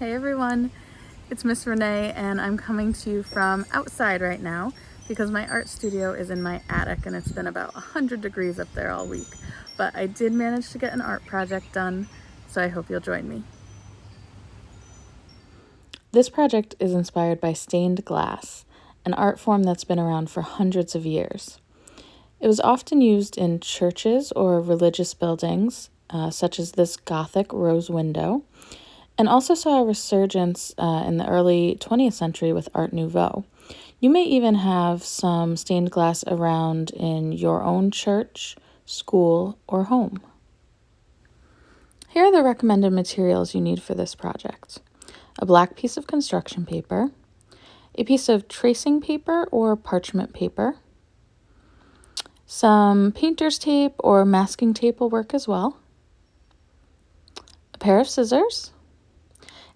Hey everyone, it's Miss Renee and I'm coming to you from outside right now because my art studio is in my attic and it's been about 100 degrees up there all week. But I did manage to get an art project done, so I hope you'll join me. This project is inspired by stained glass, an art form that's been around for hundreds of years. It was often used in churches or religious buildings, such as this Gothic rose window, and also saw a resurgence in the early 20th century with Art Nouveau. You may even have some stained glass around in your own church, school, or home. Here are the recommended materials you need for this project: a black piece of construction paper, a piece of tracing paper or parchment paper, some painter's tape or masking tape will work as well, a pair of scissors,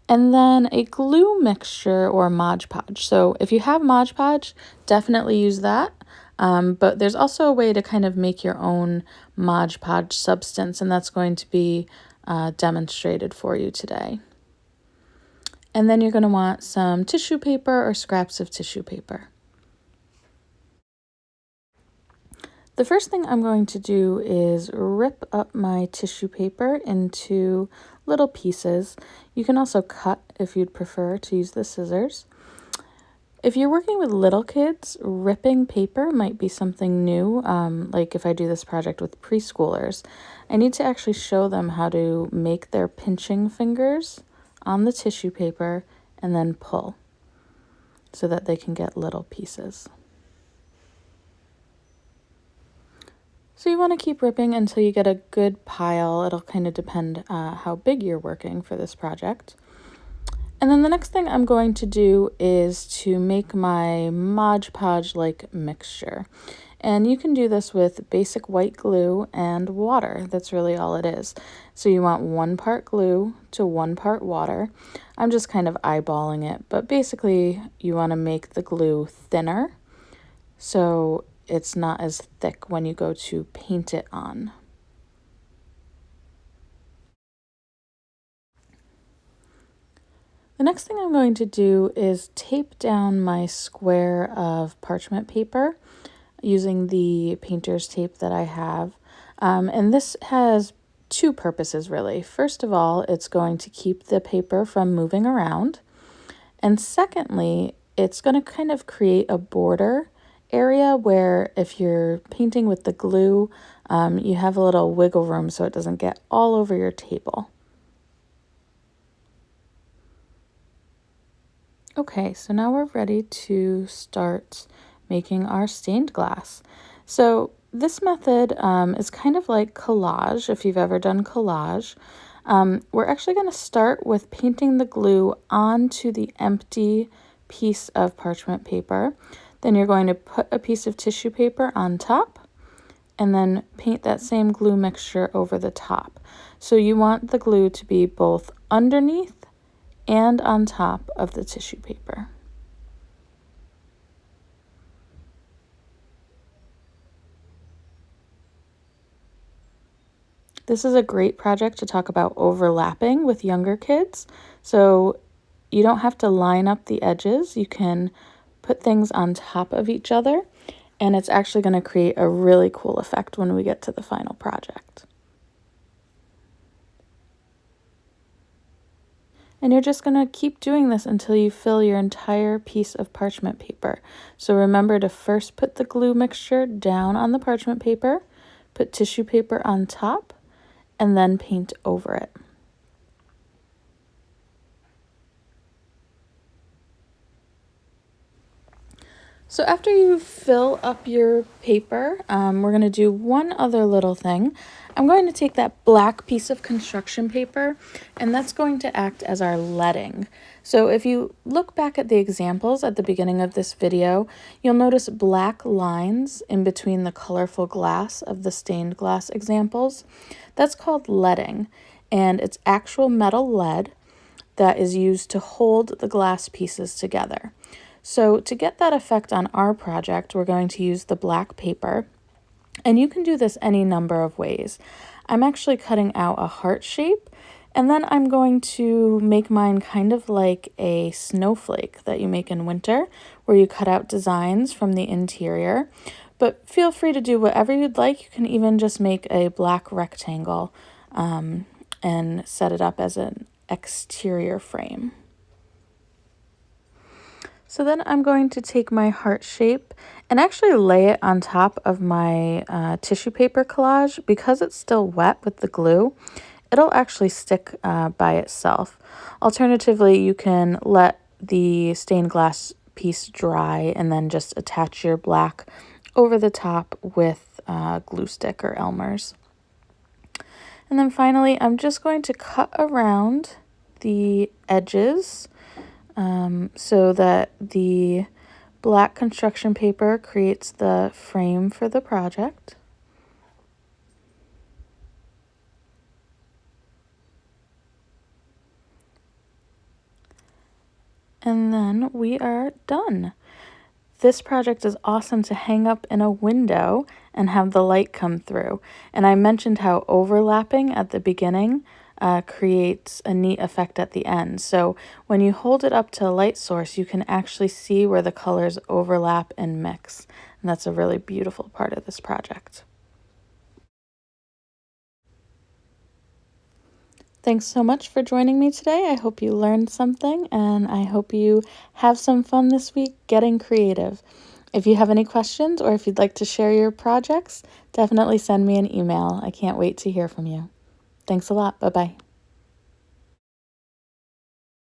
and then a glue mixture or Mod Podge. So if you have Mod Podge, definitely use that. But there's also a way to kind of make your own Mod Podge substance, and that's going to be demonstrated for you today. And then you're going to want some tissue paper or scraps of tissue paper. The first thing I'm going to do is rip up my tissue paper into little pieces. You can also cut if you'd prefer to use the scissors. If you're working with little kids, ripping paper might be something new. Like if I do this project with preschoolers, I need to actually show them how to make their pinching fingers on the tissue paper and then pull so that they can get little pieces. So you want to keep ripping until you get a good pile. It'll kind of depend how big you're working for this project. And then the next thing I'm going to do is to make my Mod Podge-like mixture. And you can do this with basic white glue and water. That's really all it is. So you want 1 part glue to 1 part water. I'm just kind of eyeballing it, but basically you want to make the glue thinner so it's not as thick when you go to paint it on. The next thing I'm going to do is tape down my square of parchment paper using the painter's tape that I have. And this has 2 purposes really. First of all, it's going to keep the paper from moving around. And secondly, it's going to kind of create a border area where if you're painting with the glue, you have a little wiggle room so it doesn't get all over your table. Okay, so now we're ready to start making our stained glass. So this method is kind of like collage, if you've ever done collage. We're actually going to start with painting the glue onto the empty piece of parchment paper. Then you're going to put a piece of tissue paper on top and then paint that same glue mixture over the top. So you want the glue to be both underneath and on top of the tissue paper. This is a great project to talk about overlapping with younger kids. So you don't have to line up the edges. You can put things on top of each other, and it's actually going to create a really cool effect when we get to the final project. And you're just going to keep doing this until you fill your entire piece of parchment paper. So remember to first put the glue mixture down on the parchment paper, put tissue paper on top, and then paint over it. So after you fill up your paper, we're going to do one other little thing. I'm going to take that black piece of construction paper, and that's going to act as our leading. So if you look back at the examples at the beginning of this video, you'll notice black lines in between the colorful glass of the stained glass examples. That's called leading, and it's actual metal lead that is used to hold the glass pieces together. So to get that effect on our project, we're going to use the black paper, and you can do this any number of ways. I'm actually cutting out a heart shape, And then I'm going to make mine kind of like a snowflake that you make in winter, where you cut out designs from the interior. But feel free to do whatever you'd like. You can even just make a black rectangle and set it up as an exterior frame. So then I'm going to take my heart shape and actually lay it on top of my tissue paper collage. Because it's still wet with the glue, it'll actually stick by itself. Alternatively, you can let the stained glass piece dry and then just attach your black over the top with glue stick or Elmer's. And then finally, I'm just going to cut around the edges so that the black construction paper creates the frame for the project. And then we are done. This project is awesome to hang up in a window and have the light come through. And I mentioned how overlapping at the beginning creates a neat effect at the end. So when you hold it up to a light source, you can actually see where the colors overlap and mix. And that's a really beautiful part of this project. Thanks so much for joining me today. I hope you learned something, and I hope you have some fun this week getting creative. If you have any questions or if you'd like to share your projects, definitely send me an email. I can't wait to hear from you. Thanks a lot. Bye-bye.